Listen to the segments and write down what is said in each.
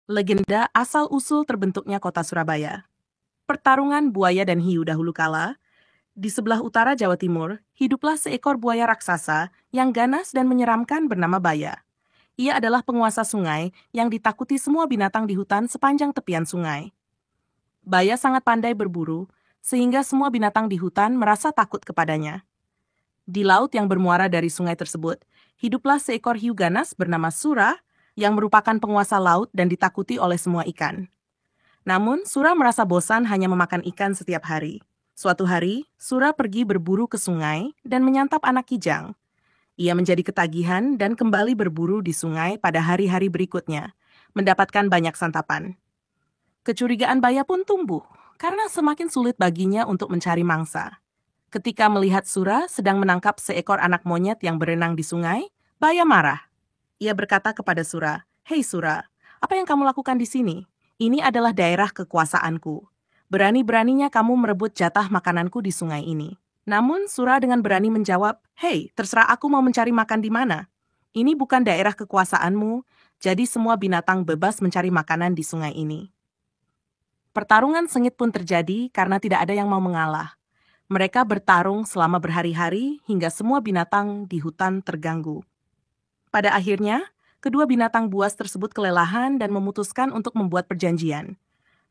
Legenda asal-usul terbentuknya kota Surabaya. Pertarungan buaya dan hiu dahulu kala, di sebelah utara Jawa Timur, hiduplah seekor buaya raksasa yang ganas dan menyeramkan bernama Baya. Ia adalah penguasa sungai yang ditakuti semua binatang di hutan sepanjang tepian sungai. Baya sangat pandai berburu, sehingga semua binatang di hutan merasa takut kepadanya. Di laut yang bermuara dari sungai tersebut, hiduplah seekor hiu ganas bernama Sura yang merupakan penguasa laut dan ditakuti oleh semua ikan. Namun, Sura merasa bosan hanya memakan ikan setiap hari. Suatu hari, Sura pergi berburu ke sungai dan menyantap anak kijang. Ia menjadi ketagihan dan kembali berburu di sungai pada hari-hari berikutnya, mendapatkan banyak santapan. Kecurigaan Baya pun tumbuh, karena semakin sulit baginya untuk mencari mangsa. Ketika melihat Sura sedang menangkap seekor anak monyet yang berenang di sungai, Baya marah. Ia berkata kepada Sura, "Hei Sura, apa yang kamu lakukan di sini? Ini adalah daerah kekuasaanku. Berani-beraninya kamu merebut jatah makananku di sungai ini." Namun Sura dengan berani menjawab, "Hei, terserah aku mau mencari makan di mana. Ini bukan daerah kekuasaanmu, jadi semua binatang bebas mencari makanan di sungai ini." Pertarungan sengit pun terjadi karena tidak ada yang mau mengalah. Mereka bertarung selama berhari-hari hingga semua binatang di hutan terganggu. Pada akhirnya, kedua binatang buas tersebut kelelahan dan memutuskan untuk membuat perjanjian.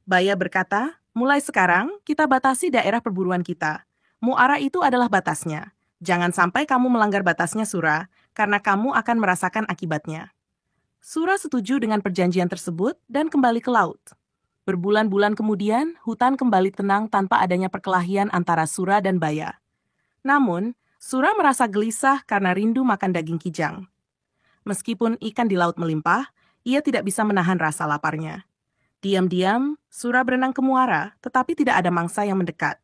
Baya berkata, "Mulai sekarang, kita batasi daerah perburuan kita. Muara itu adalah batasnya. Jangan sampai kamu melanggar batasnya, Sura, karena kamu akan merasakan akibatnya." Sura setuju dengan perjanjian tersebut dan kembali ke laut. Berbulan-bulan kemudian, hutan kembali tenang tanpa adanya perkelahian antara Sura dan Baya. Namun, Sura merasa gelisah karena rindu makan daging kijang. Meskipun ikan di laut melimpah, ia tidak bisa menahan rasa laparnya. Diam-diam, Sura berenang ke muara, tetapi tidak ada mangsa yang mendekat.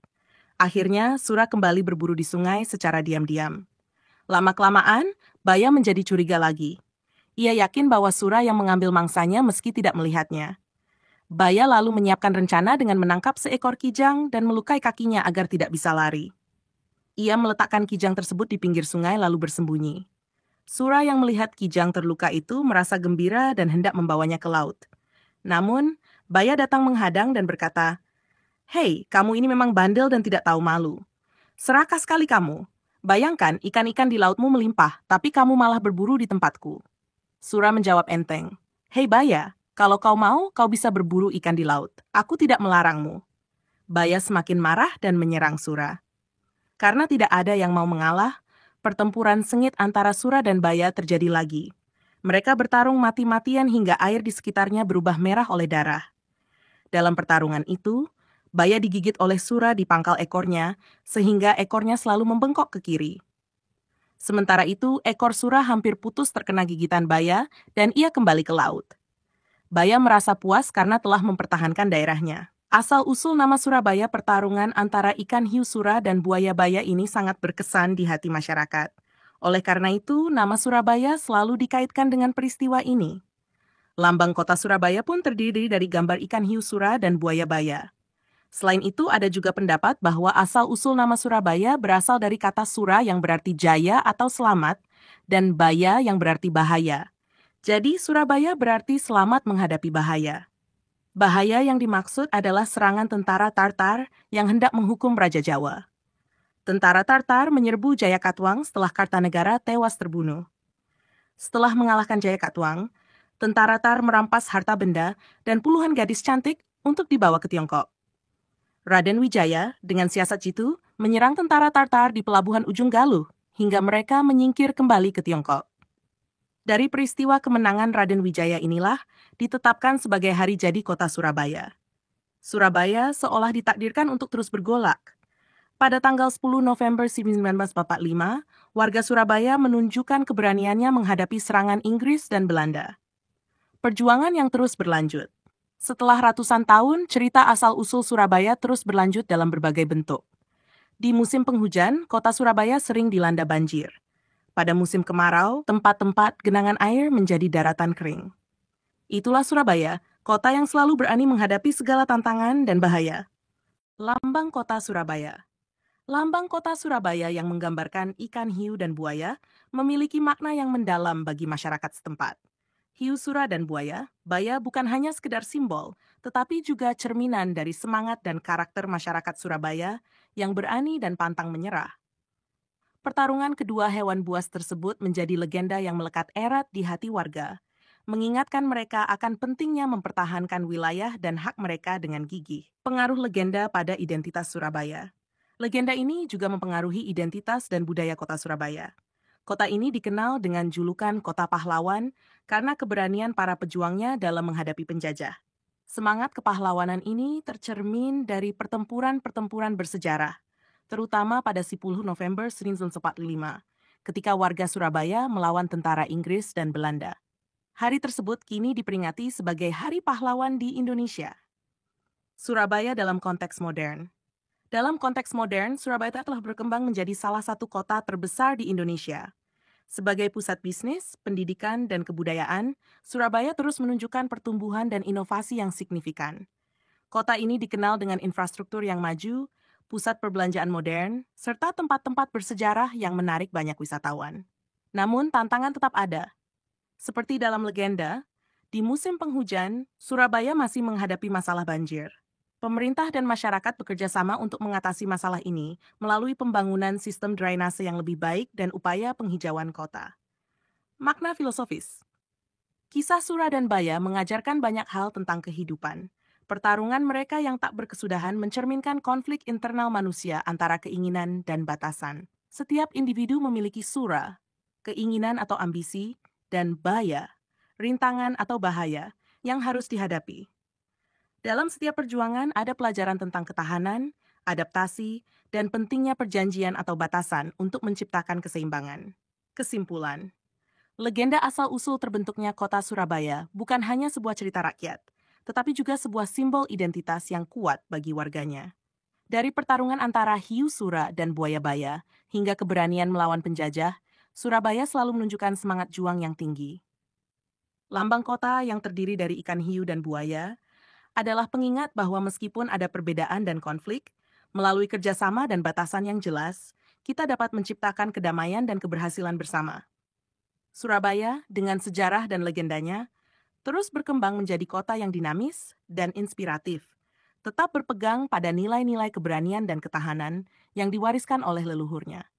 Akhirnya, Sura kembali berburu di sungai secara diam-diam. Lama-kelamaan, Baya menjadi curiga lagi. Ia yakin bahwa Sura yang mengambil mangsanya meski tidak melihatnya. Baya lalu menyiapkan rencana dengan menangkap seekor kijang dan melukai kakinya agar tidak bisa lari. Ia meletakkan kijang tersebut di pinggir sungai lalu bersembunyi. Sura yang melihat kijang terluka itu merasa gembira dan hendak membawanya ke laut. Namun, Baya datang menghadang dan berkata, "Hei, kamu ini memang bandel dan tidak tahu malu. Serakah sekali kamu. Bayangkan ikan-ikan di lautmu melimpah, tapi kamu malah berburu di tempatku." Sura menjawab enteng, "Hei Baya, kalau kau mau, kau bisa berburu ikan di laut. Aku tidak melarangmu." Baya semakin marah dan menyerang Sura. Karena tidak ada yang mau mengalah, pertempuran sengit antara Sura dan Baya terjadi lagi. Mereka bertarung mati-matian hingga air di sekitarnya berubah merah oleh darah. Dalam pertarungan itu, Baya digigit oleh Sura di pangkal ekornya, sehingga ekornya selalu membengkok ke kiri. Sementara itu, ekor Sura hampir putus terkena gigitan Baya, dan ia kembali ke laut. Baya merasa puas karena telah mempertahankan daerahnya. Asal-usul nama Surabaya pertarungan antara ikan hiu Sura dan buaya Baya ini sangat berkesan di hati masyarakat. Oleh karena itu, nama Surabaya selalu dikaitkan dengan peristiwa ini. Lambang kota Surabaya pun terdiri dari gambar ikan hiu Sura dan buaya Baya. Selain itu, ada juga pendapat bahwa asal-usul nama Surabaya berasal dari kata Sura yang berarti jaya atau selamat, dan Baya yang berarti bahaya. Jadi, Surabaya berarti selamat menghadapi bahaya. Bahaya yang dimaksud adalah serangan tentara Tartar yang hendak menghukum Raja Jawa. Tentara Tartar menyerbu Jayakatwang setelah Kartanegara tewas terbunuh. Setelah mengalahkan Jayakatwang, tentara Tar merampas harta benda dan puluhan gadis cantik untuk dibawa ke Tiongkok. Raden Wijaya dengan siasat jitu menyerang tentara Tartar di pelabuhan Ujung Galuh hingga mereka menyingkir kembali ke Tiongkok. Dari peristiwa kemenangan Raden Wijaya inilah ditetapkan sebagai hari jadi kota Surabaya. Surabaya seolah ditakdirkan untuk terus bergolak. Pada tanggal 10 November 1945, warga Surabaya menunjukkan keberaniannya menghadapi serangan Inggris dan Belanda. Perjuangan yang terus berlanjut. Setelah ratusan tahun, cerita asal-usul Surabaya terus berlanjut dalam berbagai bentuk. Di musim penghujan, kota Surabaya sering dilanda banjir. Pada musim kemarau, tempat-tempat genangan air menjadi daratan kering. Itulah Surabaya, kota yang selalu berani menghadapi segala tantangan dan bahaya. Lambang kota Surabaya. Lambang kota Surabaya yang menggambarkan ikan hiu dan buaya memiliki makna yang mendalam bagi masyarakat setempat. Hiu sura dan buaya, baya bukan hanya sekedar simbol, tetapi juga cerminan dari semangat dan karakter masyarakat Surabaya yang berani dan pantang menyerah. Pertarungan kedua hewan buas tersebut menjadi legenda yang melekat erat di hati warga, mengingatkan mereka akan pentingnya mempertahankan wilayah dan hak mereka dengan gigih. Pengaruh legenda pada identitas Surabaya. Legenda ini juga mempengaruhi identitas dan budaya kota Surabaya. Kota ini dikenal dengan julukan Kota Pahlawan karena keberanian para pejuangnya dalam menghadapi penjajah. Semangat kepahlawanan ini tercermin dari pertempuran-pertempuran bersejarah, terutama pada 10 November 1945, ketika warga Surabaya melawan tentara Inggris dan Belanda. Hari tersebut kini diperingati sebagai Hari Pahlawan di Indonesia. Surabaya dalam konteks modern. Dalam konteks modern, Surabaya telah berkembang menjadi salah satu kota terbesar di Indonesia. Sebagai pusat bisnis, pendidikan, dan kebudayaan, Surabaya terus menunjukkan pertumbuhan dan inovasi yang signifikan. Kota ini dikenal dengan infrastruktur yang maju, pusat perbelanjaan modern, serta tempat-tempat bersejarah yang menarik banyak wisatawan. Namun, tantangan tetap ada. Seperti dalam legenda, di musim penghujan, Surabaya masih menghadapi masalah banjir. Pemerintah dan masyarakat bekerja sama untuk mengatasi masalah ini melalui pembangunan sistem drainase yang lebih baik dan upaya penghijauan kota. Makna filosofis. Kisah Sura dan Baya mengajarkan banyak hal tentang kehidupan. Pertarungan mereka yang tak berkesudahan mencerminkan konflik internal manusia antara keinginan dan batasan. Setiap individu memiliki sura, keinginan atau ambisi, dan baya, rintangan atau bahaya, yang harus dihadapi. Dalam setiap perjuangan ada pelajaran tentang ketahanan, adaptasi, dan pentingnya perjanjian atau batasan untuk menciptakan keseimbangan. Kesimpulan. Legenda asal-usul terbentuknya kota Surabaya bukan hanya sebuah cerita rakyat, tetapi juga sebuah simbol identitas yang kuat bagi warganya. Dari pertarungan antara hiu sura dan buaya baya hingga keberanian melawan penjajah, Surabaya selalu menunjukkan semangat juang yang tinggi. Lambang kota yang terdiri dari ikan hiu dan buaya adalah pengingat bahwa meskipun ada perbedaan dan konflik, melalui kerjasama dan batasan yang jelas, kita dapat menciptakan kedamaian dan keberhasilan bersama. Surabaya, dengan sejarah dan legendanya, terus berkembang menjadi kota yang dinamis dan inspiratif, tetap berpegang pada nilai-nilai keberanian dan ketahanan yang diwariskan oleh leluhurnya.